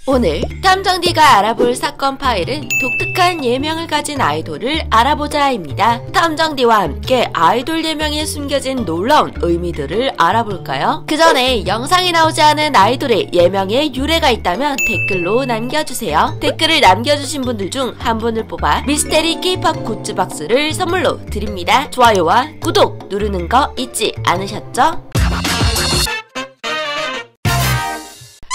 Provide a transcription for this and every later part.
오늘 탐정디가 알아볼 사건 파일은 독특한 예명을 가진 아이돌을 알아보자입니다. 탐정디와 함께 아이돌 예명에 숨겨진 놀라운 의미들을 알아볼까요? 그 전에 영상에 나오지 않은 아이돌의 예명에 유래가 있다면 댓글로 남겨주세요. 댓글을 남겨주신 분들 중 한 분을 뽑아 미스테리 K-POP 굿즈 박스를 선물로 드립니다. 좋아요와 구독 누르는 거 잊지 않으셨죠?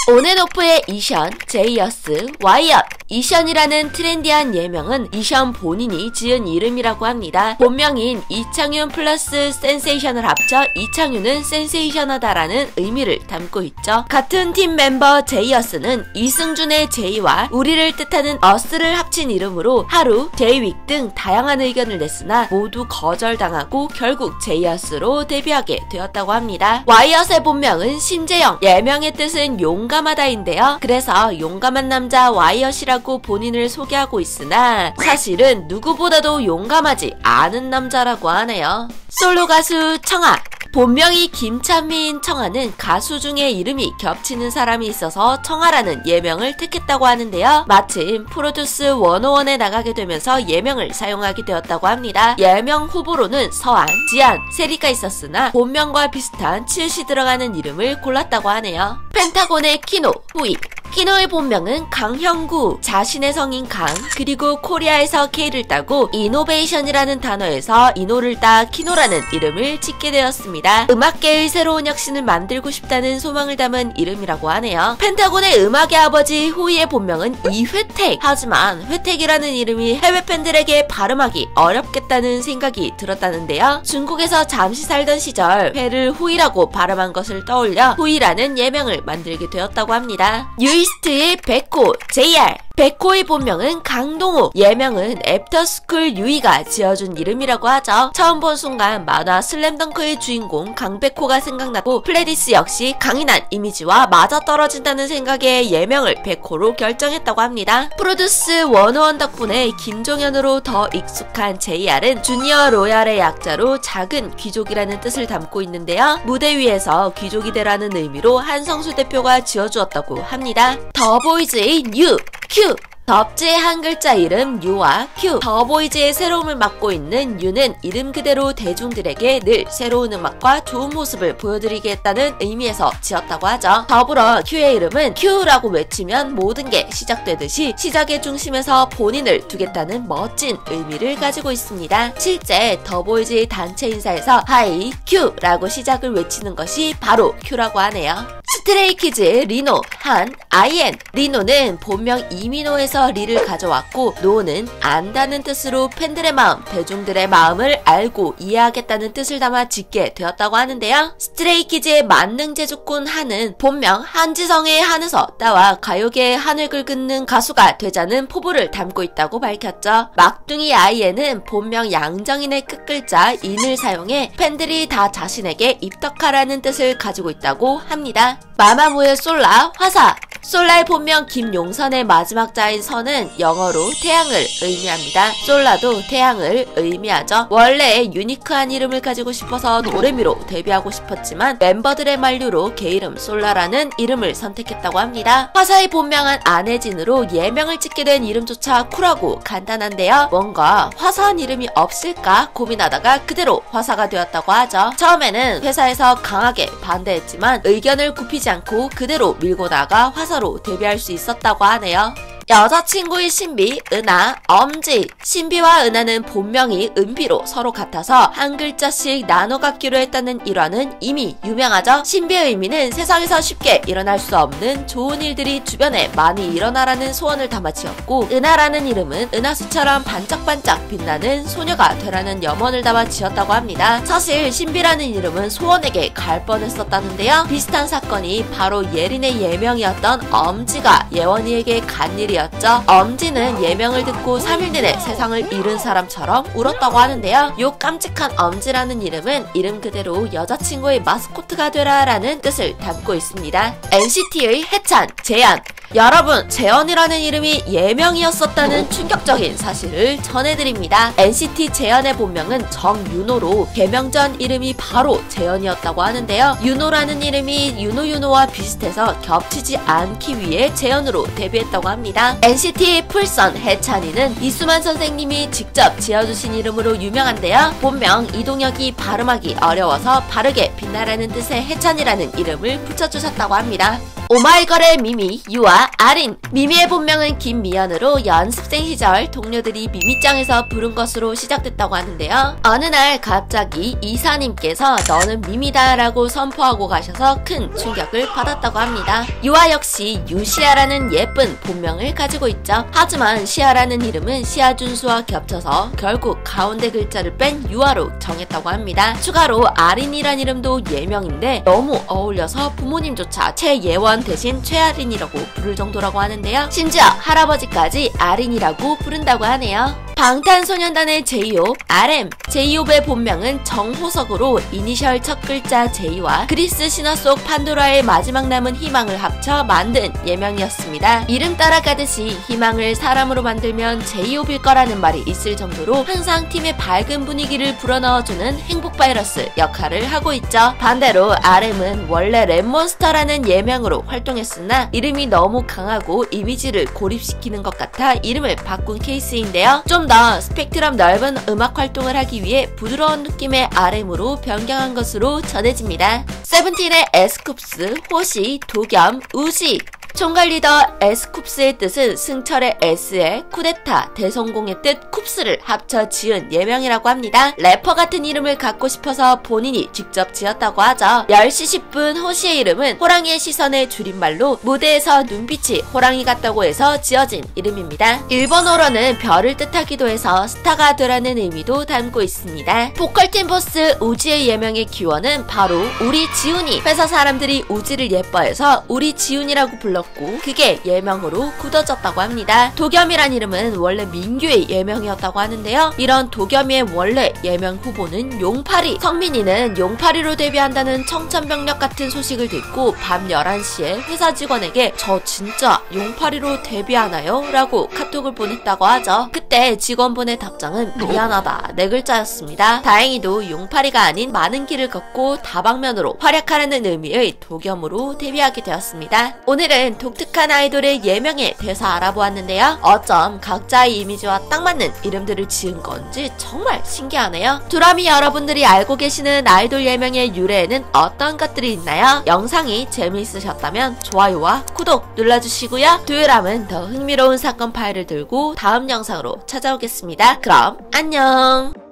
온앤오프의 이션, 제이어스, 와이엇. 이션이라는 트렌디한 예명은 이션 본인이 지은 이름이라고 합니다. 본명인 이창윤 플러스 센세이션을 합쳐 이창윤은 센세이션하다라는 의미를 담고 있죠. 같은 팀 멤버 제이어스는 이승준의 제이와 우리를 뜻하는 어스를 합친 이름으로 하루, 제이윅 등 다양한 의견을 냈으나 모두 거절당하고 결국 제이어스로 데뷔하게 되었다고 합니다. 와이엇의 본명은 신재영, 예명의 뜻은 용감하다인데요. 그래서 용감한 남자 와이엇이라고 본인을 소개하고 있으나 사실은 누구보다도 용감하지 않은 남자라고 하네요. 솔로 가수 청아. 본명이 김찬미인 청아는 가수 중에 이름이 겹치는 사람이 있어서 청아라는 예명을 택했다고 하는데요. 마침 프로듀스 101에 나가게 되면서 예명을 사용하게 되었다고 합니다. 예명 후보로는 서한, 지안, 세리가 있었으나 본명과 비슷한 치읓이 들어가는 이름을 골랐다고 하네요. 펜타곤의 키노, 후이. 키노의 본명은 강형구, 자신의 성인 강, 그리고 코리아에서 K를 따고 이노베이션이라는 단어에서 이노를 따 키노라는 이름을 짓게 되었습니다. 음악계의 새로운 혁신을 만들고 싶다는 소망을 담은 이름이라고 하네요. 펜타곤의 음악의 아버지 후이의 본명은 이회택. 하지만 회택이라는 이름이 해외 팬들에게 발음하기 어렵겠다는 생각이 들었다는데요. 중국에서 잠시 살던 시절 회를 후이라고 발음한 것을 떠올려 후이라는 예명을 만들게 되었다고 합니다. 유이스트의 백호, JR. 백호의 본명은 강동우, 예명은 애프터스쿨 유이가 지어준 이름이라고 하죠. 처음 본 순간 만화 슬램덩크의 주인공 강백호가 생각나고 플레디스 역시 강인한 이미지와 맞아떨어진다는 생각에 예명을 백호로 결정했다고 합니다. 프로듀스 101 덕분에 김종현으로 더 익숙한 JR은 주니어 로얄의 약자로 작은 귀족이라는 뜻을 담고 있는데요. 무대 위에서 귀족이 되라는 의미로 한성수 대표가 지어주었다고 합니다. 더보이즈의 뉴, 큐. 덥즈의 한 글자 이름 유와 큐. 더보이즈의 새로움을 맡고 있는 유는 이름 그대로 대중들에게 늘 새로운 음악과 좋은 모습을 보여드리겠다는 의미에서 지었다고 하죠. 더불어 큐의 이름은 큐라고 외치면 모든 게 시작되듯이 시작의 중심에서 본인을 두겠다는 멋진 의미를 가지고 있습니다. 실제 더보이즈의 단체 인사에서 하이 큐라고 시작을 외치는 것이 바로 큐라고 하네요. 스트레이키즈의 리노, 한, 아이엔. 리노는 본명 이민호에서 리를 가져왔고 노는 안다는 뜻으로 팬들의 마음, 대중들의 마음을 알고 이해하겠다는 뜻을 담아 짓게 되었다고 하는데요. 스트레이키즈의 만능 제주꾼 한은 본명 한지성의 한에서 따와 가요계의 한을 긁는 가수가 되자는 포부를 담고 있다고 밝혔죠. 막둥이 아이엔은 본명 양정인의 끝글자 인을 사용해 팬들이 다 자신에게 입덕하라는 뜻을 가지고 있다고 합니다. 마마무의 솔라, 화사. 솔라의 본명 김용선의 마지막 자인 선은 영어로 태양을 의미합니다. 솔라도 태양을 의미하죠. 원래 유니크한 이름을 가지고 싶어서 도레미로 데뷔하고 싶었지만 멤버들의 만류로 개이름 솔라라는 이름을 선택했다고 합니다. 화사의 본명은 안혜진으로 예명을 짓게 된 이름조차 쿨하고 간단한데요. 뭔가 화사한 이름이 없을까 고민하다가 그대로 화사가 되었다고 하죠. 처음에는 회사에서 강하게 반대했지만 의견을 굽히지 않고 그대로 밀고 나가 화사로 데뷔할 수 있었다고 하네요. 여자친구의 신비, 은하, 엄지. 신비와 은하는 본명이 은비로 서로 같아서 한 글자씩 나눠 갖기로 했다는 일화는 이미 유명하죠. 신비의 의미는 세상에서 쉽게 일어날 수 없는 좋은 일들이 주변에 많이 일어나라는 소원을 담아 지었고, 은하라는 이름은 은하수처럼 반짝반짝 빛나는 소녀가 되라는 염원을 담아 지었다고 합니다. 사실 신비라는 이름은 소원에게 갈 뻔했었다는데요. 비슷한 사건이 바로 예린의 예명이었던 엄지가 예원이에게 간 일이었죠. 엄지는 예명을 듣고 3일 내내 세상을 잃은 사람처럼 울었다고 하는데요. 요 깜찍한 엄지라는 이름은 이름 그대로 여자친구의 마스코트가 되라 라는 뜻을 담고 있습니다. NCT의 해찬, 재현. 여러분, 재현이라는 이름이 예명이었었다는 충격적인 사실을 전해드립니다. NCT 재현의 본명은 정윤호로 개명 전 이름이 바로 재현이었다고 하는데요. 윤호라는 이름이 윤호와 비슷해서 겹치지 않기 위해 재현으로 데뷔했다고 합니다. NCT 풀선 해찬이는 이수만 선생님이 직접 지어주신 이름으로 유명한데요. 본명 이동혁이 발음하기 어려워서 바르게 빛나라는 뜻의 해찬이라는 이름을 붙여주셨다고 합니다. 오마이걸의 미미, 유아, 아린. 미미의 본명은 김미연으로 연습생 시절 동료들이 미미짱에서 부른 것으로 시작됐다고 하는데요. 어느 날 갑자기 이사님께서 너는 미미다 라고 선포하고 가셔서 큰 충격을 받았다고 합니다. 유아 역시 유시아라는 예쁜 본명을 가지고 있죠. 하지만 시아라는 이름은 시아준수와 겹쳐서 결국 가운데 글자를 뺀 유아로 정했다고 합니다. 추가로 아린이란 이름도 예명인데 너무 어울려서 부모님조차 최예원 대신 최아린이라고 부를 정도라고 하는데요. 심지어 할아버지까지 아린이라고 부른다고 하네요. 방탄소년단의 제이홉, RM. 제이홉의 본명은 정호석으로 이니셜 첫 글자 J와 그리스 신화 속 판도라의 마지막 남은 희망을 합쳐 만든 예명이었습니다. 이름 따라가듯이 희망을 사람으로 만들면 제이홉일 거라는 말이 있을 정도로 항상 팀의 밝은 분위기를 불어넣어주는 행복 바이러스 역할을 하고 있죠. 반대로 RM은 원래 랩몬스터라는 예명으로 활동했으나 이름이 너무 강하고 이미지를 고립시키는 것 같아 이름을 바꾼 케이스인데요. 좀 더 스펙트럼 넓은 음악 활동을 하기 위해 부드러운 느낌의 RM으로 변경한 것으로 전해집니다. 세븐틴의 에스쿱스, 호시, 도겸, 우지. 총괄 리더 에스쿱스의 뜻은 승철의 S에 쿠데타, 대성공의 뜻 쿱스를 합쳐 지은 예명이라고 합니다. 래퍼 같은 이름을 갖고 싶어서 본인이 직접 지었다고 하죠. 10시 10분 호시의 이름은 호랑이의 시선의 줄임말로 무대에서 눈빛이 호랑이 같다고 해서 지어진 이름입니다. 일본어로는 별을 뜻하기도 해서 스타가 되라는 의미도 담고 있습니다. 보컬팀 보스 우지의 예명의 기원은 바로 우리 지훈이. 회사 사람들이 우지를 예뻐해서 우리 지훈이라고 불렀고 그게 예명으로 굳어졌다고 합니다. 도겸이란 이름은 원래 민규의 예명이었다고 하는데요. 이런 도겸이의 원래 예명 후보는 용파리. 성민이는 용파리로 데뷔한다는 청천벽력 같은 소식을 듣고 밤 11시에 회사 직원에게 저 진짜 용파리로 데뷔하나요? 라고 카톡을 보냈다고 하죠. 그때 직원분의 답장은 미안하다 4글자였습니다. 다행히도 용파리가 아닌 많은 길을 걷고 다방면으로 활약하라는 의미의 도겸으로 데뷔하게 되었습니다. 오늘은 독특한 아이돌의 예명에 대해서 알아보았는데요. 어쩜 각자의 이미지와 딱 맞는 이름들을 지은 건지 정말 신기하네요. 두라미 여러분들이 알고 계시는 아이돌 예명의 유래에는 어떤 것들이 있나요? 영상이 재미있으셨다면 좋아요와 구독 눌러주시고요. 두유람은 더 흥미로운 사건 파일을 들고 다음 영상으로 찾아오겠습니다. 그럼 안녕!